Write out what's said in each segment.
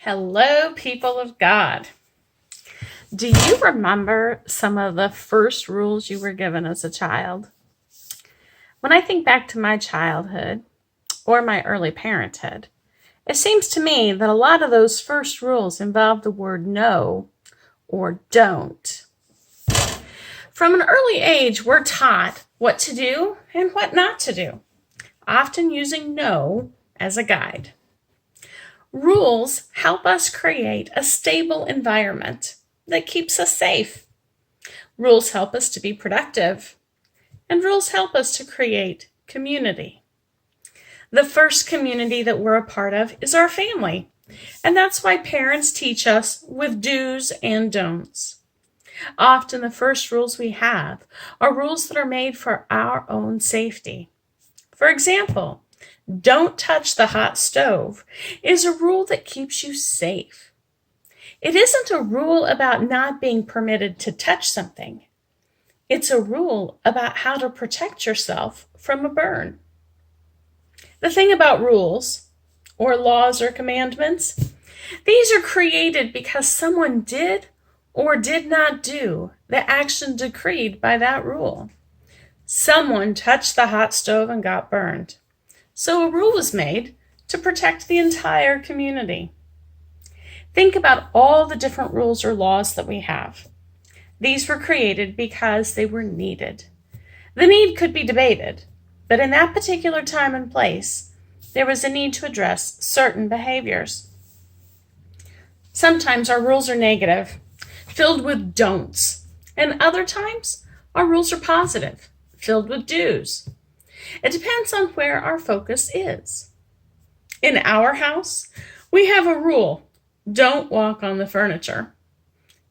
Hello, people of God. Do you remember some of the first rules you were given as a child? When I think back to my childhood or my early parenthood, it seems to me that a lot of those first rules involved the word no or don't. From an early age, we're taught what to do and what not to do, often using no as a guide. Rules help us create a stable environment that keeps us safe. Rules help us to be productive, and rules help us to create community. The first community that we're a part of is our family, and that's why parents teach us with do's and don'ts. Often the first rules we have are rules that are made for our own safety. For example, don't touch the hot stove is a rule that keeps you safe. It isn't a rule about not being permitted to touch something. It's a rule about how to protect yourself from a burn. The thing about rules, or laws or commandments, these are created because someone did or did not do the action decreed by that rule. Someone touched the hot stove and got burned. So a rule was made to protect the entire community. Think about all the different rules or laws that we have. These were created because they were needed. The need could be debated, but in that particular time and place, there was a need to address certain behaviors. Sometimes our rules are negative, filled with don'ts, and other times our rules are positive, filled with do's. It depends on where our focus is. In our house, we have a rule: don't walk on the furniture.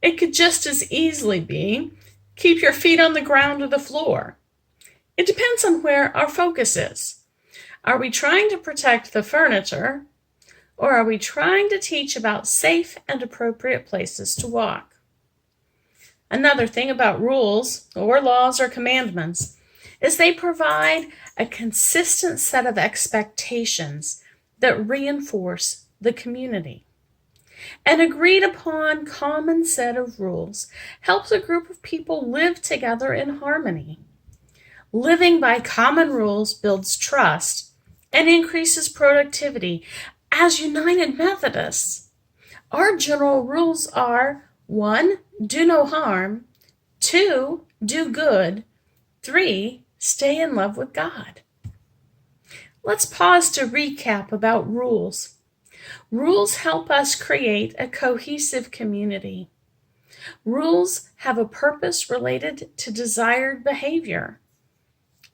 It could just as easily be, keep your feet on the ground or the floor. It depends on where our focus is. Are we trying to protect the furniture, or are we trying to teach about safe and appropriate places to walk? Another thing about rules, or laws, or commandments is they provide a consistent set of expectations that reinforce the community. An agreed upon common set of rules helps a group of people live together in harmony. Living by common rules builds trust and increases productivity. As United Methodists, our general rules are 1, do no harm, 2, do good, 3, stay in love with God. Let's pause to recap about rules. Rules help us create a cohesive community. Rules have a purpose related to desired behavior,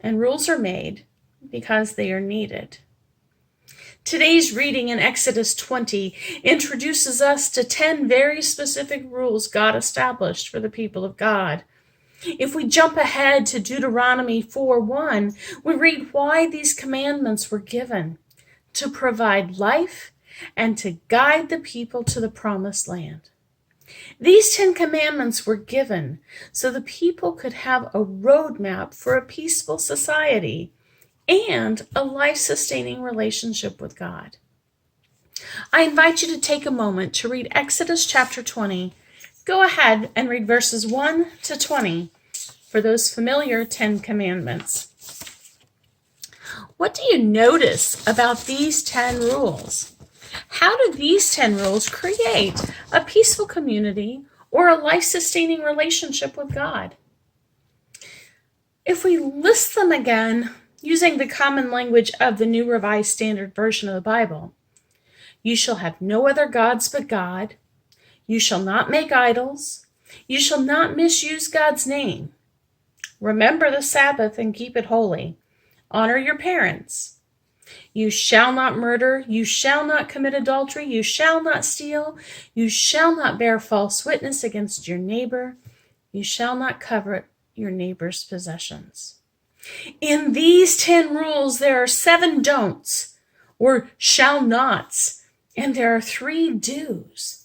and rules are made because they are needed. Today's reading in Exodus 20 introduces us to 10 very specific rules God established for the people of God. If we jump ahead to Deuteronomy 4:1, we read why these commandments were given: to provide life and to guide the people to the promised land. These 10 commandments were given so the people could have a roadmap for a peaceful society and a life-sustaining relationship with God. I invite you to take a moment to read Exodus chapter 20. Go ahead and read verses 1 to 20 for those familiar 10 commandments. What do you notice about these 10 rules? How do these 10 rules create a peaceful community or a life-sustaining relationship with God? If we list them again using the common language of the New Revised Standard Version of the Bible, you shall have no other gods but God. You shall not make idols. You shall not misuse God's name. Remember the Sabbath and keep it holy. Honor your parents. You shall not murder. You shall not commit adultery. You shall not steal. You shall not bear false witness against your neighbor. You shall not covet your neighbor's possessions. In these 10 rules, there are 7 don'ts, or shall nots, and there are 3 do's.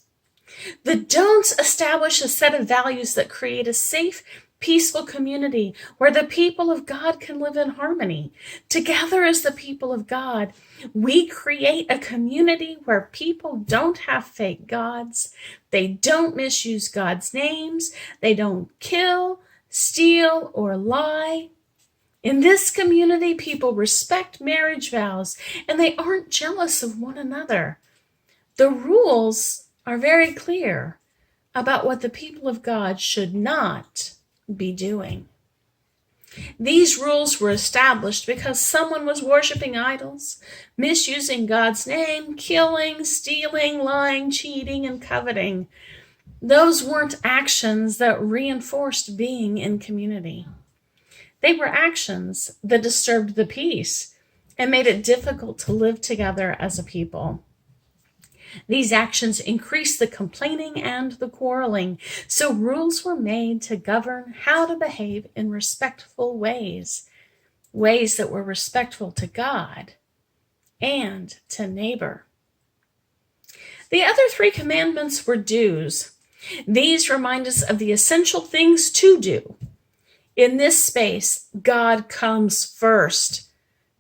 The don'ts establish a set of values that create a safe peaceful community where the people of God can live in harmony. Together as the people of God, we create a community where people don't have fake gods. They don't misuse God's names. They don't kill, steal, or lie. In this community, people respect marriage vows and they aren't jealous of one another. The rules are very clear about what the people of God should not be doing. These rules were established because someone was worshiping idols, misusing God's name, killing, stealing, lying, cheating, and coveting. Those weren't actions that reinforced being in community. They were actions that disturbed the peace and made it difficult to live together as a people. These actions increased the complaining and the quarreling, so rules were made to govern how to behave in respectful ways that were respectful to God and to neighbor. The other 3 commandments were do's. These remind us of the essential things to do. In this space, God comes first.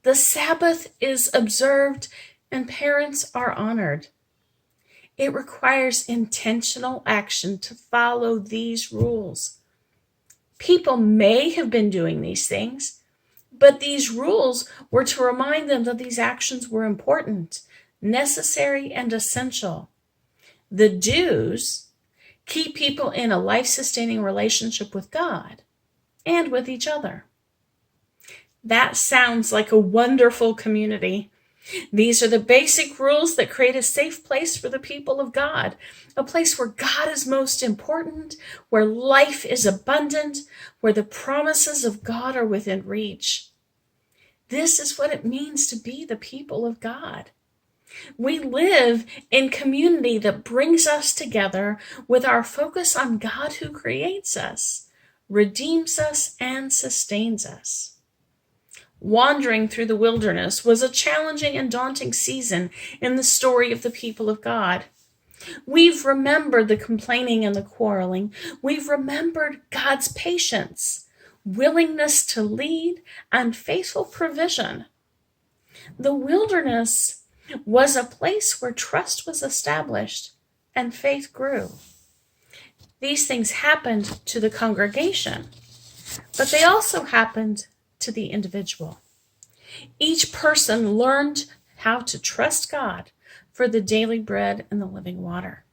The Sabbath is observed and parents are honored. It requires intentional action to follow these rules. People may have been doing these things, but these rules were to remind them that these actions were important, necessary, and essential. The do's keep people in a life-sustaining relationship with God and with each other. That sounds like a wonderful community. These are the basic rules that create a safe place for the people of God, a place where God is most important, where life is abundant, where the promises of God are within reach. This is what it means to be the people of God. We live in community that brings us together with our focus on God who creates us, redeems us, and sustains us. Wandering through the wilderness was a challenging and daunting season in the story of the people of God. We've remembered the complaining and the quarreling. We've remembered God's patience, willingness to lead, and faithful provision. The wilderness was a place where trust was established and faith grew. These things happened to the congregation, but they also happened to the individual. Each person learned how to trust God for the daily bread and the living water.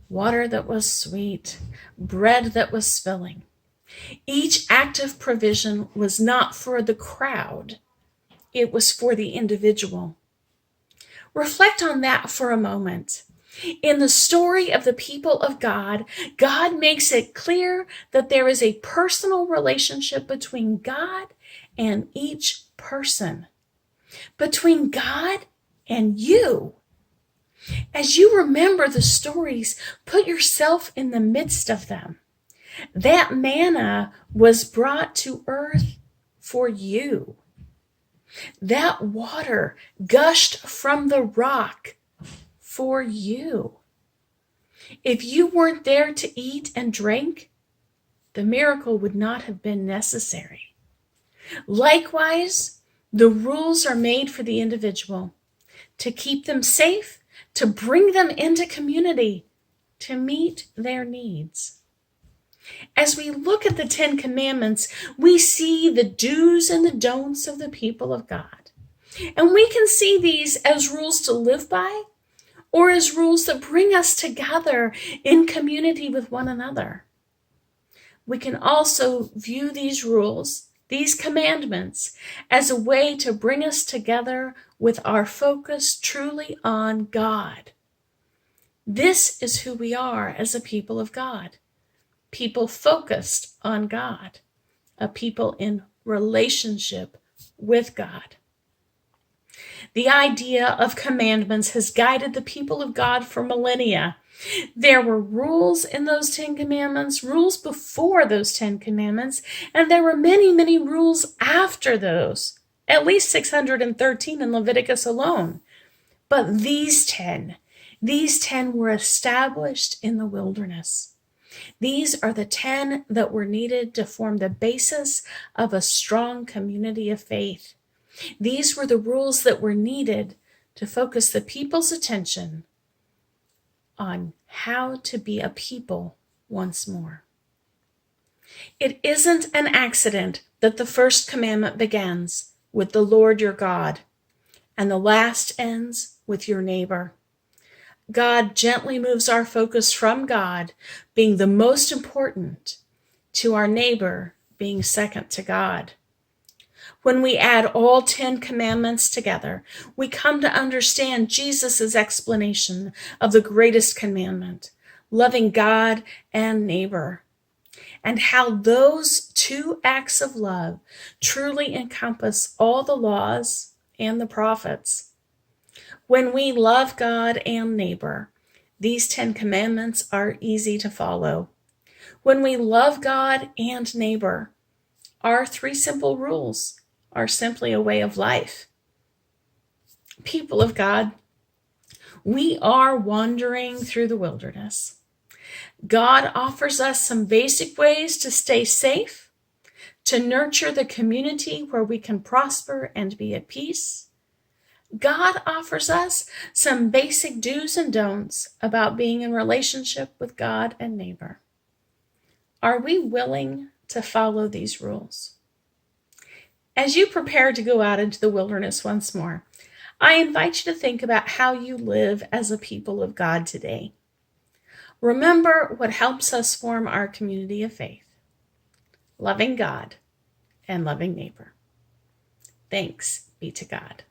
Water that was sweet, bread that was filling. Each act of provision was not for the crowd, it was for the individual. Reflect on that for a moment. In the story of the people of God, God makes it clear that there is a personal relationship between God and each person, between God and you. As you remember the stories, put yourself in the midst of them. That manna was brought to earth for you. That water gushed from the rock for you. If you weren't there to eat and drink, the miracle would not have been necessary. Likewise, the rules are made for the individual to keep them safe, to bring them into community, to meet their needs. As we look at the 10 Commandments, we see the do's and the don'ts of the people of God. And we can see these as rules to live by or as rules that bring us together in community with one another. We can also view these rules, these commandments, as a way to bring us together with our focus truly on God. This is who we are as a people of God. People focused on God, a people in relationship with God. The idea of commandments has guided the people of God for millennia. There were rules in those 10 commandments, rules before those 10 commandments, and there were many, many rules after those, at least 613 in Leviticus alone. But these 10 were established in the wilderness. These are the 10 that were needed to form the basis of a strong community of faith. These were the rules that were needed to focus the people's attention on how to be a people once more. It isn't an accident that the first commandment begins with the Lord your God, and the last ends with your neighbor. God gently moves our focus from God being the most important to our neighbor being second to God. When we add all 10 commandments together, we come to understand Jesus' explanation of the greatest commandment, loving God and neighbor, and how those 2 acts of love truly encompass all the laws and the prophets. When we love God and neighbor, these 10 commandments are easy to follow. When we love God and neighbor, our 3 simple rules are simply a way of life. People of God, we are wandering through the wilderness. God offers us some basic ways to stay safe, to nurture the community where we can prosper and be at peace. God offers us some basic do's and don'ts about being in relationship with God and neighbor. Are we willing to follow these rules? As you prepare to go out into the wilderness once more, I invite you to think about how you live as a people of God today. Remember what helps us form our community of faith: loving God and loving neighbor. Thanks be to God.